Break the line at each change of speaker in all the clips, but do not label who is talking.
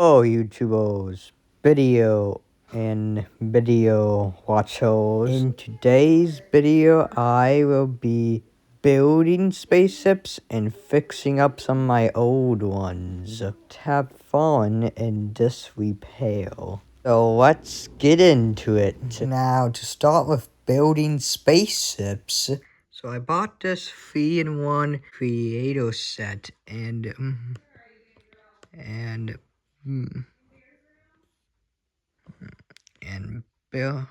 Oh, YouTubers, video watchers. In today's video, I will be building spaceships and fixing up some of my old ones to have fun in disrepair. So let's get into it. Now, to start with building spaceships, so I bought this 3-in-1 creator set and Bill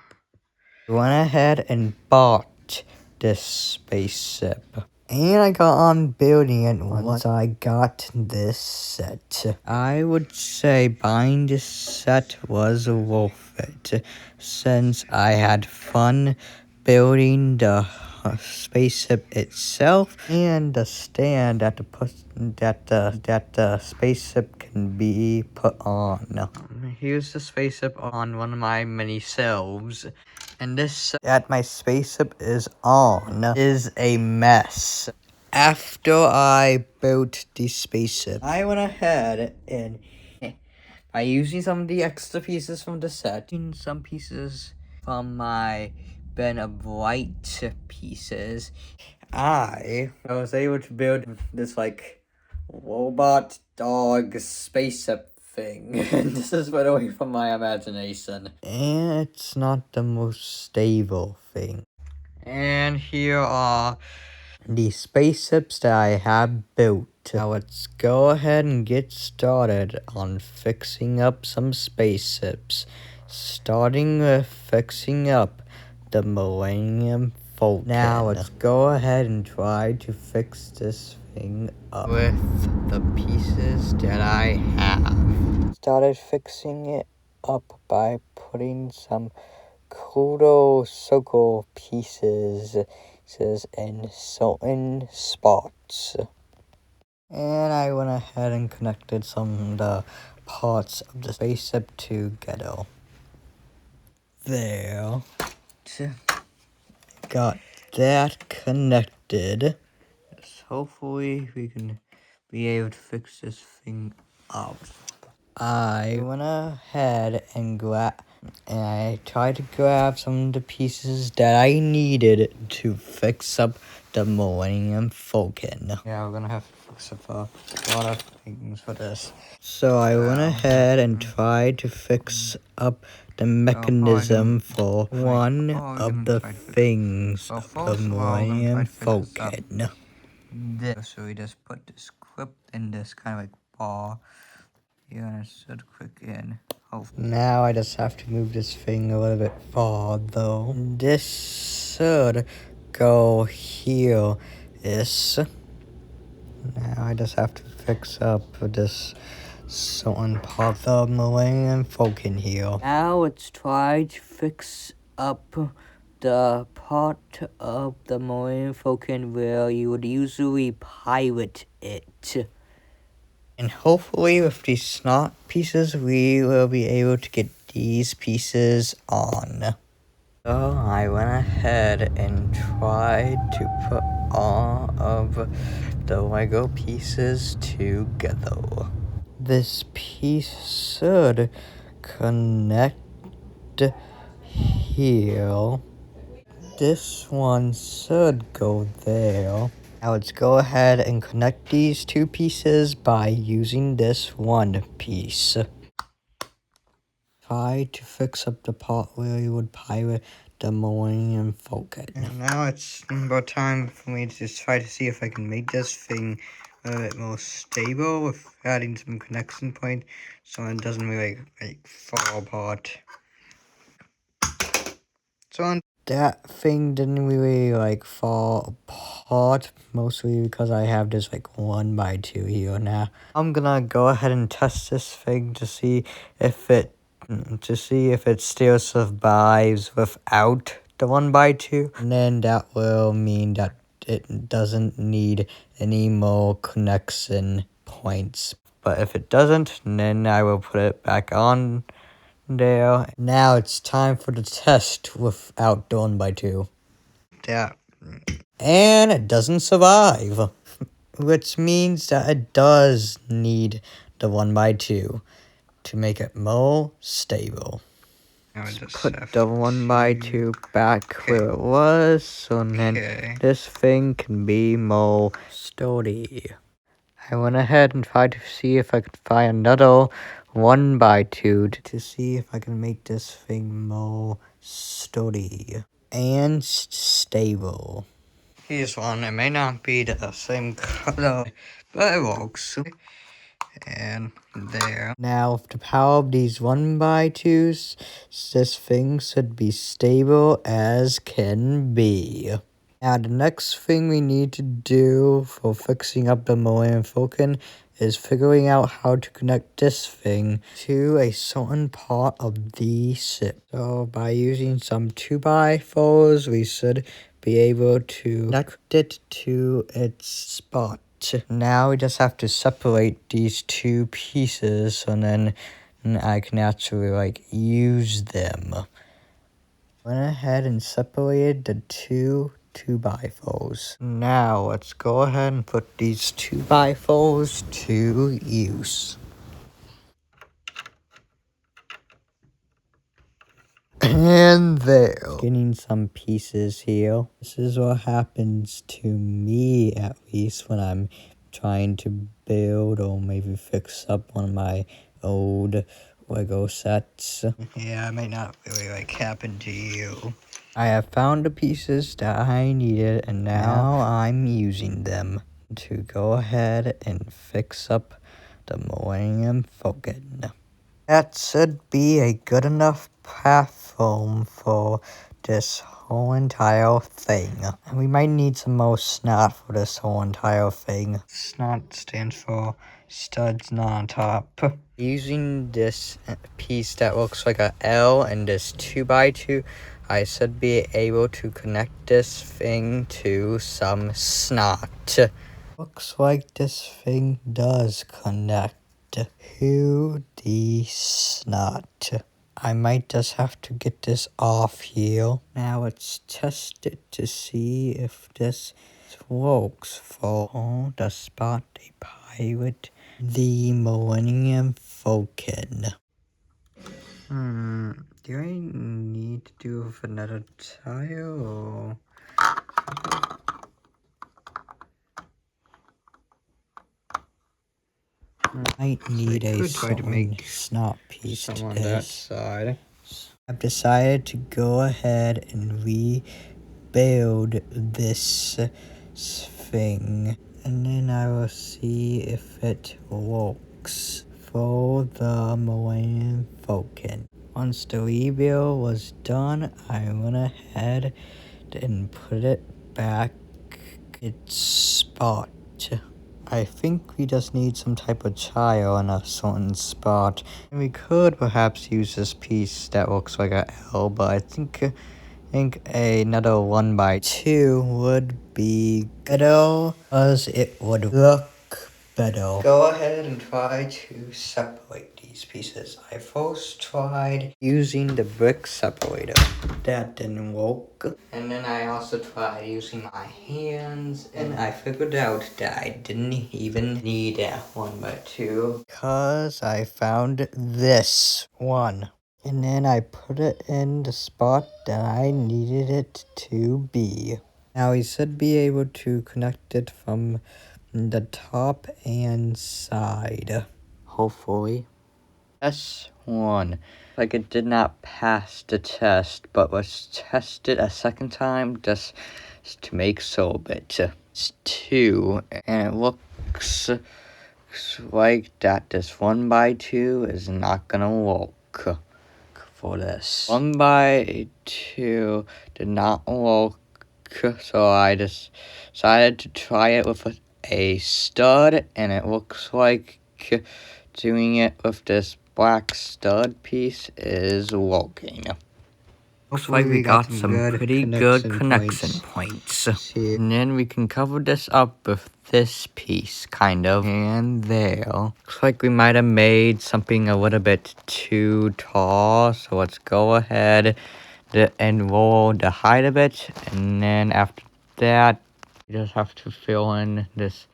went ahead and bought this spaceship. And I got on building it once I got this set. I would say buying this set was worth it, since I had fun building the spaceship itself and the stand that the spaceship can be put on. Here's the spaceship on one of my mini shelves. And this that my spaceship is on is a mess. After I built the spaceship, I went ahead and by using some of the extra pieces from the set, and some pieces from my bin of white pieces, I was able to build this like robot dog spaceship thing. This is right away from my imagination. And it's not the most stable thing. And here are the spaceships that I have built. Now let's go ahead and get started on fixing up some spaceships. Starting with fixing up the Millennium Falcon. Now let's go ahead and try to fix this thing up with the pieces that I have. Started fixing it up by putting some Kudo circle pieces in certain spots. And I went ahead and connected some of the parts of the spaceship together. There. Got that connected. So hopefully we can be able to fix this thing up. I went ahead and I tried to grab some of the pieces that I needed to fix up the Millennium Falcon. Yeah, we're gonna have to fix up a lot of things for this. So I went ahead and tried to fix up the mechanism for one of the things of the Millennium Falcon. So we just put this clip in this kind of like ball. Here, and it should click in. Now I just have to move this thing a little bit farther. This should go here. Now I just have to fix up this certain part of the Millennium Falcon here. Now let's try to fix up the part of the Millennium Falcon where you would usually pilot it. And hopefully with these snot pieces, we will be able to get these pieces on. So I went ahead and tried to put all of the Lego pieces together. This piece should connect here. This one should go there. Now let's go ahead and connect these two pieces by using this one piece. Try to fix up the part where you would pilot the Millennium Falcon. And now it's about time for me to try to see if I can make this thing a bit more stable with adding some connection point so it doesn't really like fall apart. So that thing didn't really like fall apart, mostly because I have this like 1x2 here now. I'm gonna go ahead and test this thing to see if it still survives without the 1x2, and then that will mean that it doesn't need any more connection points. But if it doesn't, then I will put it back on there. Now it's time for the test without the 1x2. Yeah. And it doesn't survive, which means that it does need the 1x2 to make it more stable. Just put the 1x2 back where it was, so then this thing can be more sturdy. I went ahead and tried to see if I could find another 1x2 to see if I can make this thing more sturdy and stable. Here's one. It may not be the same color, but it works. And there. Now, with the power of these 1x2s, this thing should be stable as can be. Now, the next thing we need to do for fixing up the Millennium Falcon is figuring out how to connect this thing to a certain part of the ship. So, by using some 2x4s, we should be able to connect it to its spot. Now we just have to separate these two pieces, and then I can actually use them. Went ahead and separated the two 2x4s. Now let's go ahead and put these 2x4s to use. And there. Getting some pieces here. This is what happens to me, at least, when I'm trying to build or maybe fix up one of my old Lego sets. Yeah, it may not really happen to you. I have found the pieces that I needed, and now I'm using them to go ahead and fix up the Millennium Falcon. That should be a good enough platform for this whole entire thing. And we might need some more snot for this whole entire thing. Snot stands for studs not on top. Using this piece that looks like a L and this 2x2, I should be able to connect this thing to some snot. Looks like this thing does connect to the snot. I might just have to get this off here. Now let's test it to see if this works for the spot a pilot the Millennium Falcon. Do I need to do with another tile or? Might need a certain snot piece to on that side. I've decided to go ahead and rebuild this thing, and then I will see if it works for the Millennium Falcon. Once the rebuild was done, I went ahead and put it back its spot. I think we just need some type of tile in a certain spot. And we could perhaps use this piece that looks like a L, but I think another 1x2 would be better, as it would look better. Go ahead and try to separate these pieces. I first tried using the brick separator. That didn't work. And then I also tried using my hands, and I figured out that I didn't even need that 1x2 because I found this one. And then I put it in the spot that I needed it to be. Now we should be able to connect it from the top and side, hopefully. S1. It did not pass the test, but let's test it a second time just to make sure of it. It's 2, and it looks like that this 1x2 is not gonna work for this. 1x2 did not work, so I just decided to try it with a stud, and it looks like doing it with this black stud piece is working. Looks like we got some pretty good connection points. And then we can cover this up with this piece, kind of. And there. Looks like we might have made something a little bit too tall. So let's go ahead and roll the height of it. And then after that, you just have to fill in this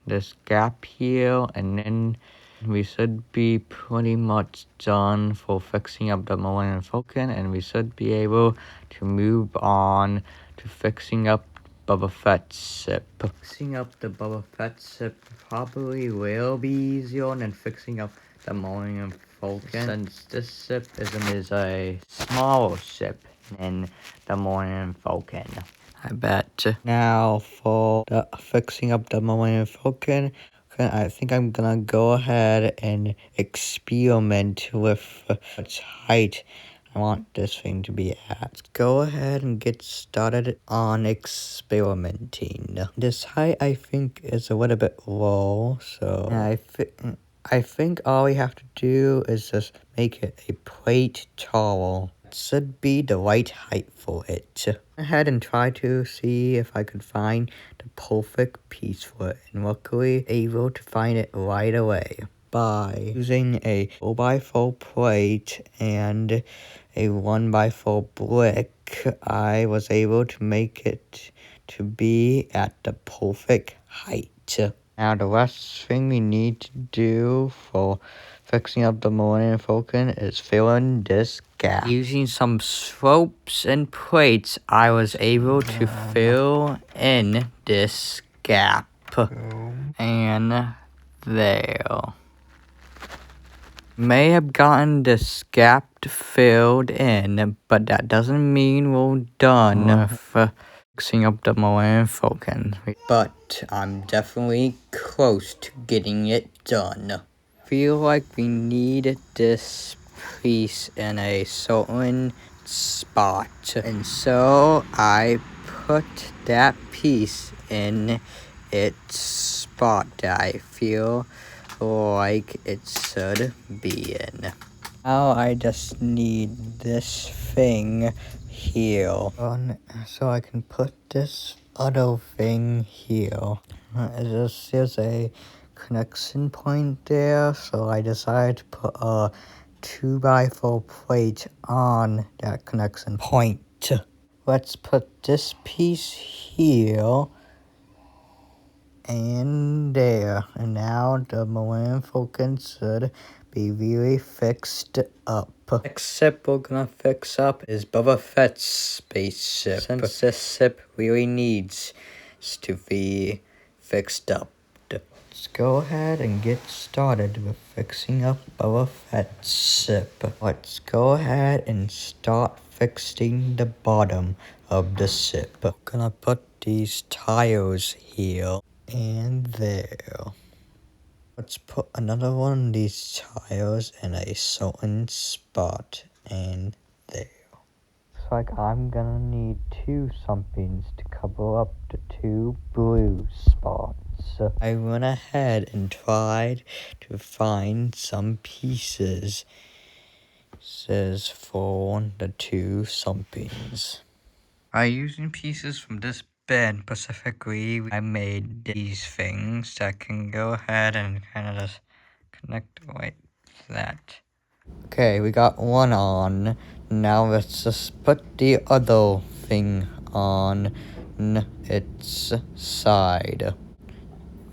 gap here. And then We should be pretty much done for fixing up the Millennium Falcon, and we should be able to move on to fixing up Boba Fett's ship. Fixing up the Boba Fett ship probably will be easier than fixing up the Millennium Falcon, since this ship is a smaller ship than the Millennium Falcon. I bet. Now for the fixing up the Millennium Falcon, I think I'm gonna go ahead and experiment with which height I want this thing to be at. Let's go ahead and get started on experimenting. This height I think is a little bit low, so I think all we have to do is just make it a plate taller. It should be the right height for it. I went ahead and tried to see if I could find the perfect piece for it, and luckily able to find it right away by using a 4x4 plate and a 1x4 brick. I was able to make it to be at the perfect height. Now the last thing we need to do for fixing up the Millennium Falcon is fill in this gap. Using some ropes and plates, I was able to fill in this gap. And there. May have gotten this gap filled in, but that doesn't mean we're done with fixing up the Millennium Falcon. But I'm definitely close to getting it done. Feel like we need this piece in a certain spot, and so I put that piece in its spot that I feel like it should be in. Now I just need this thing here on, so I can put this other thing here. There's a connection point there, so I decided to put a 2x4 plate on that connection point. Let's put this piece here and there, and now the Millennium Falcon should be really fixed up. Next ship we're gonna fix up is Boba Fett's spaceship, since this ship really needs to be fixed up. Let's go ahead and get started with fixing up Boba Fett's ship. Let's go ahead and start fixing the bottom of the ship. I'm gonna put these tires here and there. Let's put another one of these tires in a certain spot and there. Looks like I'm gonna need two somethings to cover up the two blue spots. I went ahead and tried to find some pieces for the two somethings. By using pieces from this bin specifically, I made these things that can go ahead and kind of just connect like that. Okay, we got one on. Now let's just put the other thing on its side.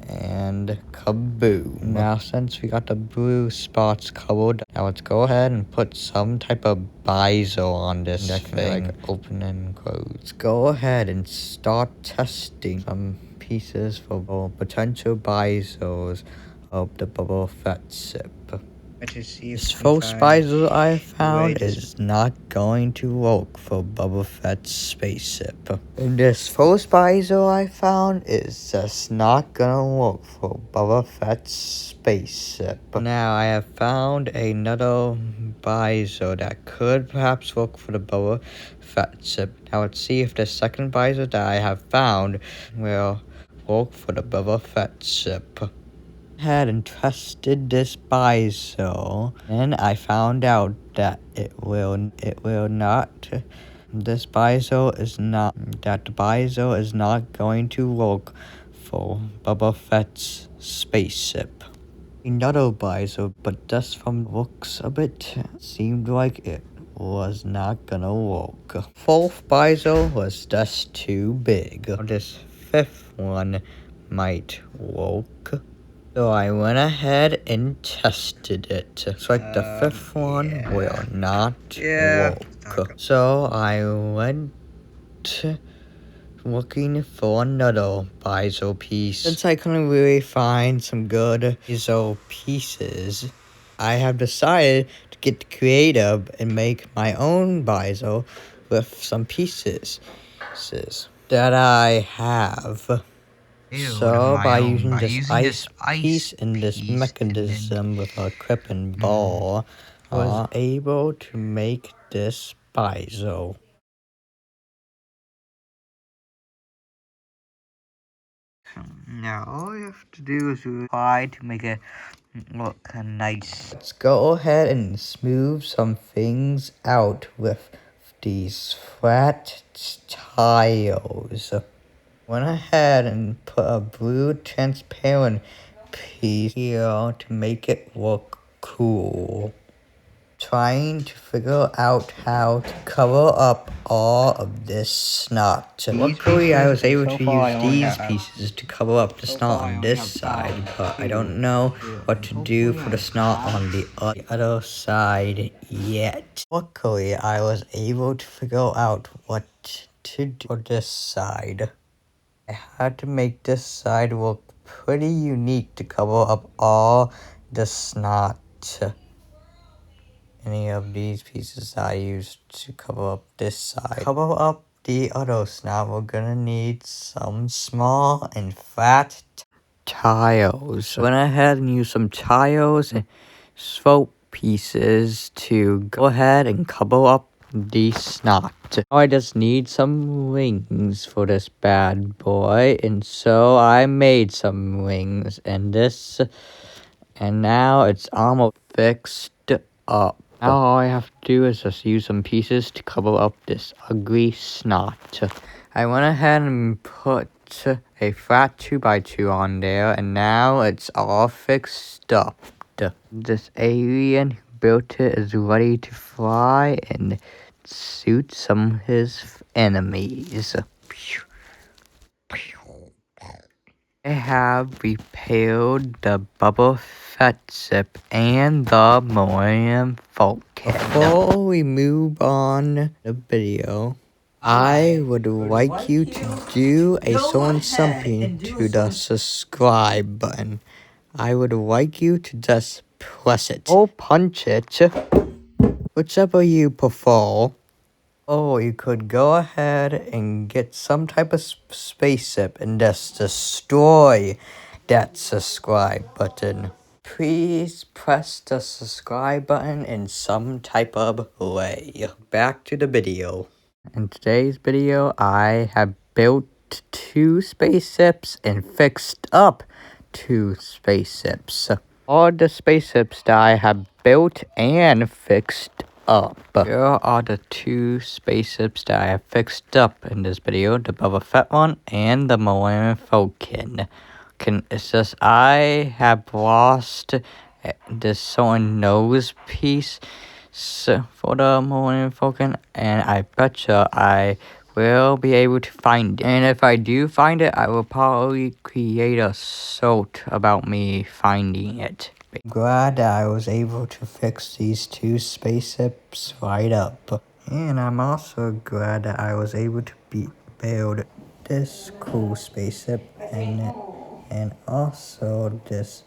And kaboom. Now since we got the blue spots covered, now let's go ahead and put some type of visor on this thing. Like open and close. Let's go ahead and start testing some pieces for potential visors of the Boba Fett ship. This false visor I found is not going to work for Boba Fett's spaceship. This false visor I found is just not gonna work for Boba Fett's spaceship. Now I have found another visor that could perhaps work for the Boba Fett ship. Now let's see if the second visor that I have found will work for the Boba Fett ship. Had and tested this visor, and I found out that it will not. This visor is not. That visor is not going to work for Boba Fett's spaceship. Another visor, but just from looks of it, seemed like it was not gonna work. Fourth visor was just too big. This fifth one might work. So I went ahead and tested it. It's like the fifth one will not work. So I went looking for another Bizo piece. Since I couldn't really find some good Bizo pieces, I have decided to get creative and make my own Bizo with some pieces that I have. So by using this ice piece and this mechanism with a clip and ball, I was able to make this Bizo. Now all you have to do is try to make it look nice. Let's go ahead and smooth some things out with these flat tiles. Went ahead and put a blue transparent piece here to make it look cool. Trying to figure out how to cover up all of this snot. Luckily, I was able to use these pieces to cover up the snot on this side, but I don't know what to do for the snot on the other side yet. Luckily, I was able to figure out what to do for this side. I had to make this side look pretty unique to cover up all the snot. Any of these pieces I used to cover up this side. Cover up the other snot, we're gonna need some small and flat tiles. Went ahead and used some tiles and slope pieces to go ahead and cover up the snot. I just need some wings for this bad boy, and so I made some wings, and now it's almost fixed up. Now all I have to do is just use some pieces to cover up this ugly snot. I went ahead and put a flat 2x2 on there, and now it's all fixed up. This alien who built it is ready to fly and shoot some of his enemies. I have repaired the bubble ship and the Millennium Falcon. Before we move on the video, I would like you to do a something to the subscribe button. I would like you to just press it or punch it, whichever you prefer. Oh, you could go ahead and get some type of spaceship and just destroy that subscribe button. Please press the subscribe button in some type of way. Back to the video. In today's video, I have built 2 spaceships and fixed up 2 spaceships. All the spaceships that I have built and fixed up. Here are the 2 spaceships that I have fixed up in this video, the Boba Fett one and the Millennium Falcon. It's just I have lost this certain nose piece for the Millennium Falcon, and I betcha I will be able to find it. And if I do find it, I will probably create a salt about me finding it. Glad that I was able to fix these 2 spaceships right up. And I'm also glad that I was able to build this cool spaceship and also this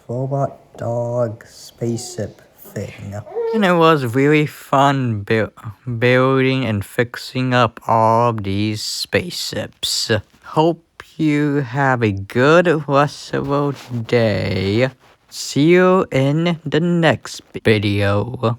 robot dog spaceship thing. And it was really fun building and fixing up all of these spaceships. Hope you have a good rest of your day. See you in the next video.